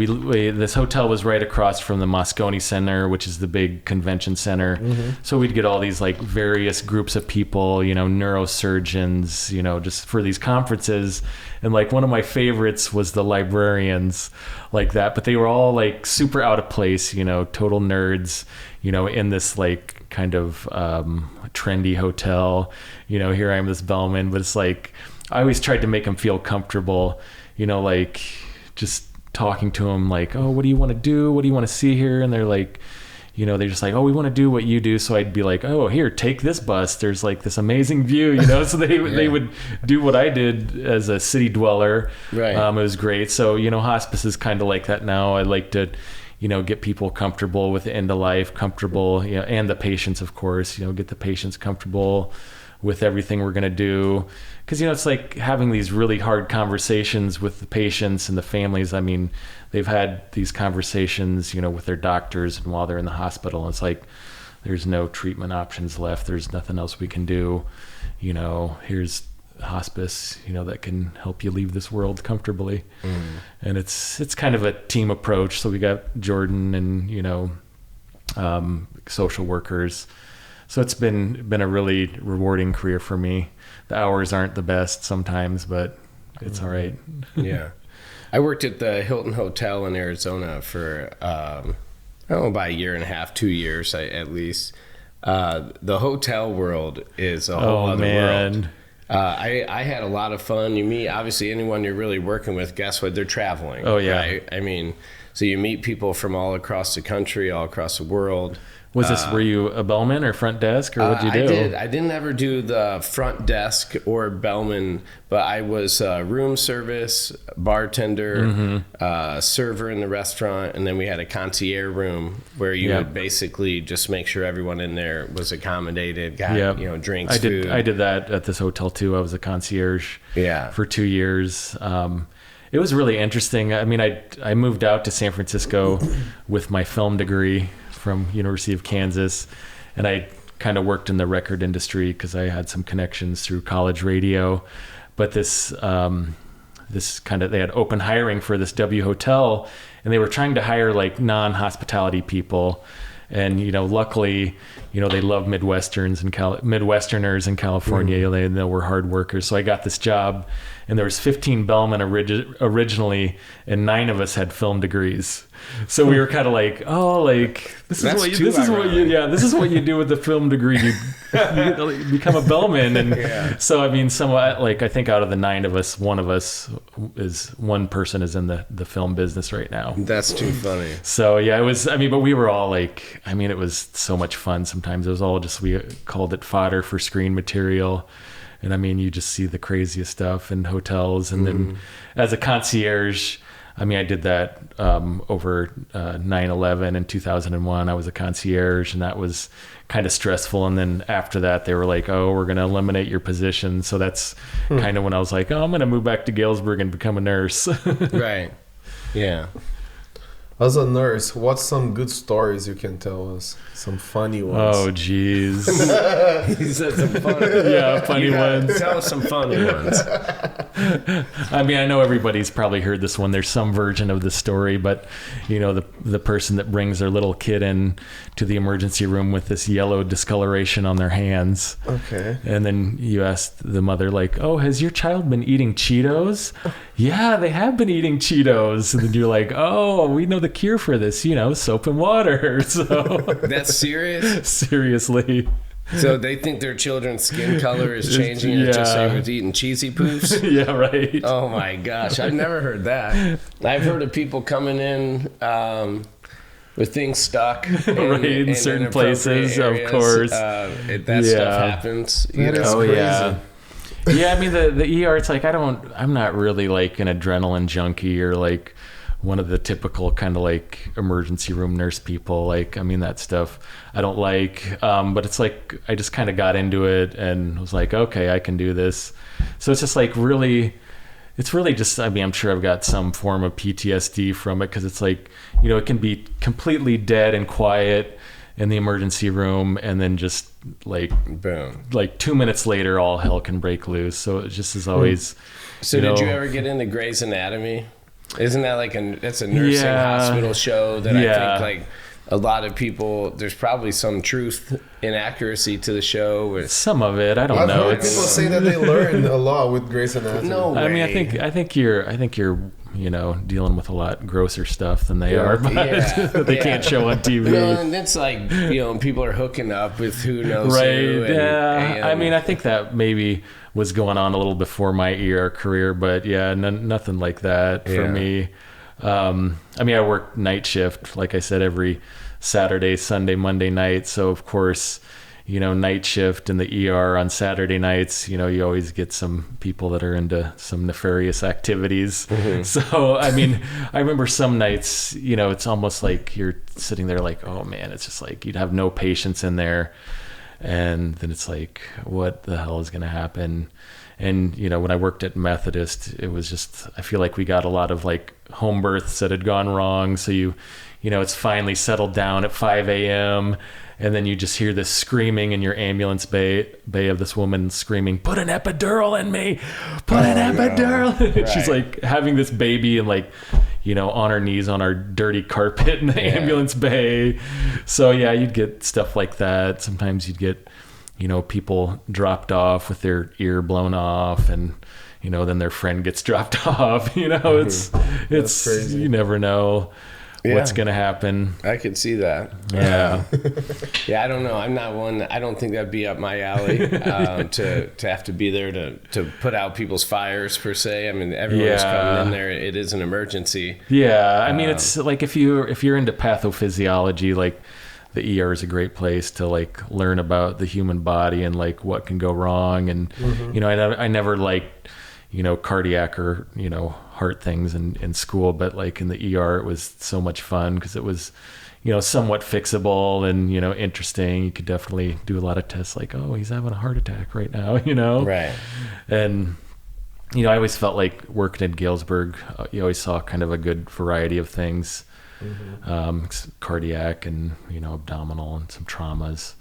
This hotel was right across from the Moscone Center, which is the big convention center. Mm-hmm. So we'd get all these like various groups of people, neurosurgeons, just for these conferences. And like one of my favorites was the librarians, like that. But they were all like super out of place, total nerds, in this like kind of trendy hotel. Here I am, this bellman, but it's like I always tried to make them feel comfortable, like just talking to them like, oh, what do you want to do? What do you want to see here? And they're like, they're just like, oh, we want to do what you do. So I'd be like, oh, here, take this bus. There's like this amazing view, So they would do what I did as a city dweller. Right. It was great. So, hospice is kind of like that now. I like to, get people comfortable with the end of life, comfortable, and the patients, of course, get the patients comfortable with everything we're going to do. Because, it's like having these really hard conversations with the patients and the families. I mean, they've had these conversations, with their doctors and while they're in the hospital. It's like, there's no treatment options left. There's nothing else we can do. Here's hospice, that can help you leave this world comfortably. Mm. And it's kind of a team approach. So we got Jordan and, social workers. So it's been a really rewarding career for me. The hours aren't the best sometimes, but it's all right. Yeah. I worked at the Hilton Hotel in Arizona for, about a year and a half, 2 years at least. The hotel world is a whole other world. I had a lot of fun. You meet, obviously, anyone you're really working with, guess what? They're traveling. Oh, yeah. Right? I mean, so you meet people from all across the country, all across the world. Were you a bellman or front desk, or what'd you do? I didn't ever do the front desk or bellman, but I was room service, bartender, server in the restaurant, and then we had a concierge room where you would basically just make sure everyone in there was accommodated, got drinks, food. I did that at this hotel too. I was a concierge for 2 years. It was really interesting. I mean, I moved out to San Francisco with my film degree from University of Kansas, and I kind of worked in the record industry because I had some connections through college radio. But they had open hiring for this W hotel, and they were trying to hire like non-hospitality people. And luckily, they love Midwesterners in California. They were hard workers. So I got this job, and there was 15 bellmen originally, and 9 of us had film degrees. So we were kind of like, this is what you do with the film degree. You become a bellman. And so I mean, somewhat like I think out of the 9 of us, one person is in the film business right now. That's too funny. So yeah, it was. I mean, but we were all like, I mean, it was so much fun. Sometimes it was all just, we called it fodder for screen material. And I mean, you just see the craziest stuff in hotels. And then as a concierge, I mean, I did that over 9/11 in 2001. I was a concierge, and that was kind of stressful. And then after that, they were like, oh, we're going to eliminate your position. So that's kind of when I was like, oh, I'm going to move back to Galesburg and become a nurse. Right. Yeah. As a nurse, what's some good stories you can tell us? Some funny ones. Oh, geez. He said some funny ones. Tell us some funny ones. I mean, I know everybody's probably heard this one. There's some version of the story, but the person that brings their little kid in to the emergency room with this yellow discoloration on their hands. Okay. And then you ask the mother, like, oh, has your child been eating Cheetos? Yeah, they have been eating Cheetos. And then you're like, oh, we know the cure for this, soap and water. So that's serious? Seriously. So they think their children's skin color is changing just so it's eating cheesy poofs? Yeah, right. Oh my gosh, I've never heard that. I've heard of people coming in with things stuck Right, in certain places, of course. That stuff happens. That is Oh crazy. yeah. I mean the ER. It's like I'm not really like an adrenaline junkie or like one of the typical kind of like emergency room nurse people. Like, I mean, that stuff I don't like. But it's like I just kind of got into it and was like, okay, I can do this. So it's just like really. It's really just, I mean, I'm sure I've got some form of PTSD from it because it's like, you know, it can be completely dead and quiet in the emergency room and then just like, Boom. like 2 minutes later, all hell can break loose. So it just is always. So did you ever get into Grey's Anatomy? Isn't that like that's a nursing hospital show that I think like a lot of people, there's probably some truth and accuracy to the show. Some of it, I don't I've know. heard people say that they learn a lot with Grey's Anatomy. No way. I mean, I think you're, you know, dealing with a lot grosser stuff than they are, but that they can't show on TV. Well, and it's like, you know, people are hooking up with who knows Right. who. And, I mean, I think that maybe was going on a little before my ER career, but yeah, nothing like that for me. I mean, I work night shift, like I said, every Saturday, Sunday, Monday night. So of course, you know, night shift in the ER on Saturday nights, you know, you always get some people that are into some nefarious activities. Mm-hmm. So, I mean, I remember some nights, you know, it's almost like you're sitting there like, oh man, it's just like, you'd have no patience in there. And then it's like, what the hell is going to happen? And, you know, when I worked at Methodist, it was just, I feel like we got a lot of like home births that had gone wrong. So you know, it's finally settled down at 5 a.m. And then you just hear this screaming in your ambulance bay of this woman screaming, put an epidural in me, put an epidural. No. Right. She's like having this baby and like, you know, on her knees on our dirty carpet in the ambulance bay. So yeah, you'd get stuff like that. Sometimes you'd get, you know, people dropped off with their ear blown off and, you know, then their friend gets dropped off. You know, it's crazy. You never know what's going to happen. I could see that. Yeah. Yeah, I don't know. I'm not one. I don't think that'd be up my alley to have to be there to put out people's fires per se. I mean, everyone's coming in there. It is an emergency. Yeah. I mean, it's like if you're into pathophysiology, like the ER is a great place to like learn about the human body and like what can go wrong. And, you know, I never liked, you know, cardiac or, you know, heart things in school, but like in the ER, it was so much fun because it was, you know, somewhat fixable and, you know, interesting. You could definitely do a lot of tests like, oh, he's having a heart attack right now, you know? Right. And, you know, I always felt like working in Galesburg, you always saw kind of a good variety of things, cardiac and, you know, abdominal and some traumas.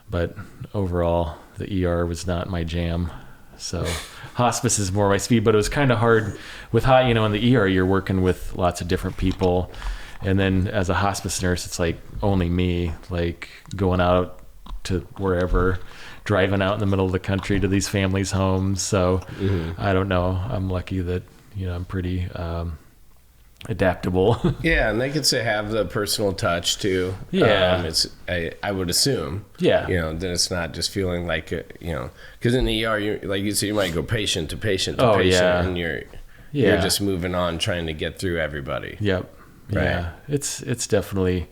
But overall, the ER was not my jam. So hospice is more my speed, but it was kind of hard with you know, in the ER, you're working with lots of different people. And then as a hospice nurse, it's like only me, like going out to wherever, driving out in the middle of the country to these families' homes. So I don't know. I'm lucky that, you know, I'm pretty adaptable. Yeah, and they could say have the personal touch too. Yeah. I would assume. Yeah. You know, then it's not just feeling like you know, because in the ER, like you said, you might go patient to patient to patient, and you're just moving on, trying to get through everybody. Yep. Right. Yeah. It's definitely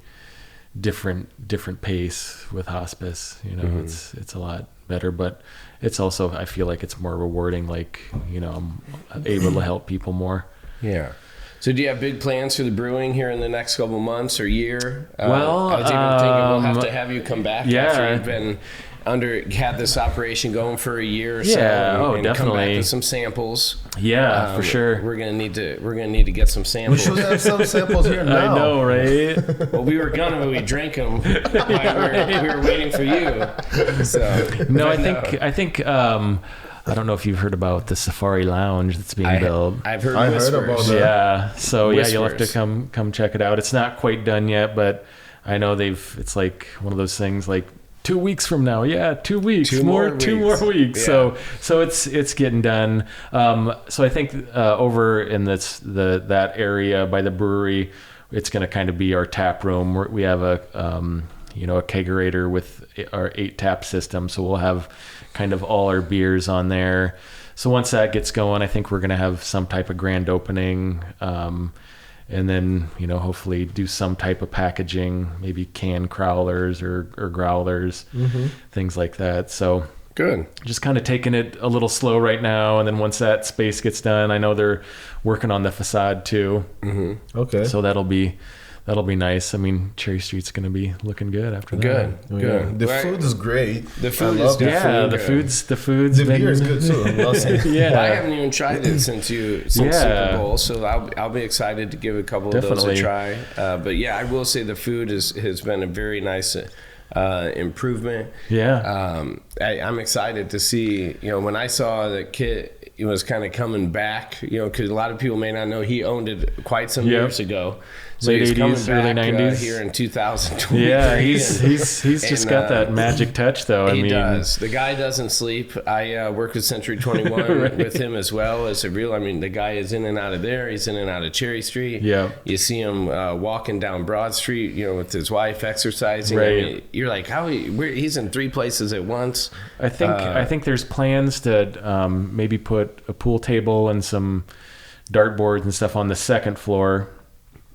different pace with hospice. You know, it's a lot better, but it's also, I feel like it's more rewarding. Like, you know, I'm able to help people more. Yeah. So do you have big plans for the brewing here in the next couple months or year? Well, I was even thinking we'll have to have you come back after you've been had this operation going for a year or so. And definitely. Come back with some samples. Yeah, for sure. We're gonna need to get some samples. We should have some samples here now. I know, right? Well, we were gonna, but we drank them while we were waiting for you. So no, I think. I don't know if you've heard about the Safari Lounge that's being built. I've heard whispers. Heard about that. Yeah, so Whispers. you'll have to come check it out. It's not quite done yet, but I know it's like one of those things like 2 weeks from now. Yeah, 2 weeks. 2 more weeks. Yeah. So it's getting done. So I think over in that area by the brewery, it's going to kind of be our tap room. We have a kegerator with our 8-tap system, so we'll have kind of all our beers on there. So once that gets going, I think we're going to have some type of grand opening. and then, you know, hopefully do some type of packaging, maybe can crowlers or growlers, things like that. So Good. just kind of taking it a little slow right now. And then once that space gets done, I know they're working on the facade too. Okay. So that'll be nice. I mean, Cherry Street's going to be looking good after that. Good. Yeah. Good. The Right. food is great. The I food love is it. Yeah, the good. food's The been, beer is good too. Awesome. yeah. I haven't even tried it since Super Bowl, so I'll be excited to give a couple of those a try. But yeah, I will say the food has been a very nice improvement. Yeah. I'm excited to see. You know, when I saw that Kit was kind of coming back, you know, because a lot of people may not know he owned it quite some years ago. So Late he's coming 80s, back early 90s. here in 2020. Yeah, he's just got that magic touch, though. I mean, He does. The guy doesn't sleep. I work with Century 21 Right. with him as well as a real. I mean, the guy is in and out of there. He's in and out of Cherry Street. Yeah. You see him walking down Broad Street, you know, with his wife exercising. Right. I mean, you're like, he's in 3 places at once. I think there's plans to maybe put a pool table and some dartboards and stuff on the second floor.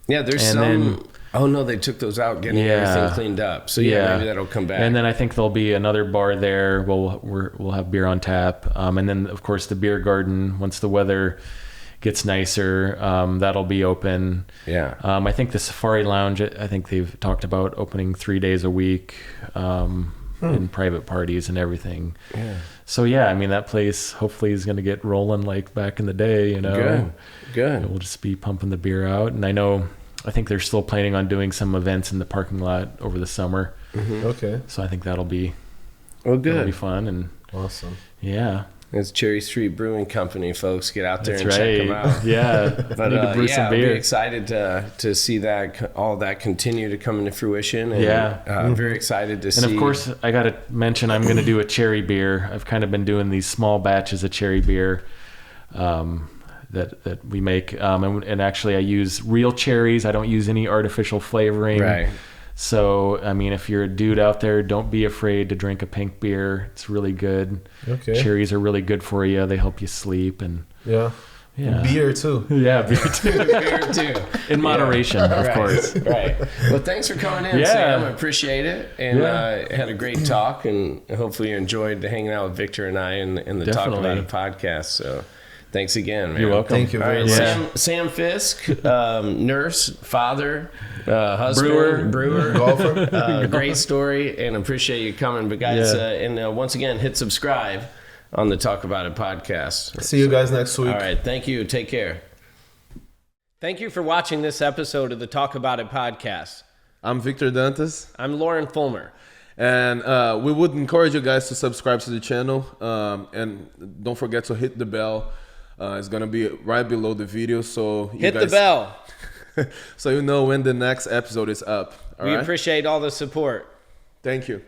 Yeah, there's And some. then- Oh no, they took those out, getting everything cleaned up. So yeah, maybe that'll come back. And then I think there'll be another bar there. We'll have beer on tap. And then of course the beer garden, once the weather gets nicer, that'll be open. Yeah. I think the Safari Lounge, I think they've talked about opening 3 days a week, in private parties and everything. Yeah. So yeah, I mean, that place hopefully is going to get rolling like back in the day, you know. Good. We'll just be pumping the beer out. And I think they're still planning on doing some events in the parking lot over the summer. Okay. So I think that'll be Well, that'll be good. fun. And Awesome. yeah, It's Cherry Street Brewing Company, folks. Get out there that's and right. check them out. Yeah, But need to brew yeah, some I'll be beer. excited to see that all that continue to come into fruition. And, Yeah. very excited to see. And of course, I got to mention I'm going to do a cherry beer. I've kind of been doing these small batches of cherry beer that we make. And actually, I use real cherries. I don't use any artificial flavoring. Right. So, I mean, if you're a dude out there, don't be afraid to drink a pink beer. It's really good. Okay. Cherries are really good for you. They help you sleep. And Yeah. yeah. Beer too. Yeah, beer too. beer too. In moderation, of Right, course. Right. Well, thanks for coming in, Yeah. Sam. I appreciate it. And Yeah. had a great talk, and hopefully you enjoyed hanging out with Victor and I in the Talk About Definitely. It podcast. So thanks again, man. You're welcome. Thank you All very right, much. Yeah. Sam Fisk, nurse, father, husband, brewer. Golfer. Great story, and appreciate you coming. But guys, Yeah. once again, hit subscribe on the Talk About It podcast. See you guys next week. All right, thank you. Take care. Thank you for watching this episode of the Talk About It podcast. I'm Victor Dantas, I'm Lauren Fulmer. and we would encourage you guys to subscribe to the channel, and don't forget to hit the bell. It's gonna be right below the video, so you Hit guys, the bell. so you know when the next episode is up. All We right. appreciate all the support. Thank you.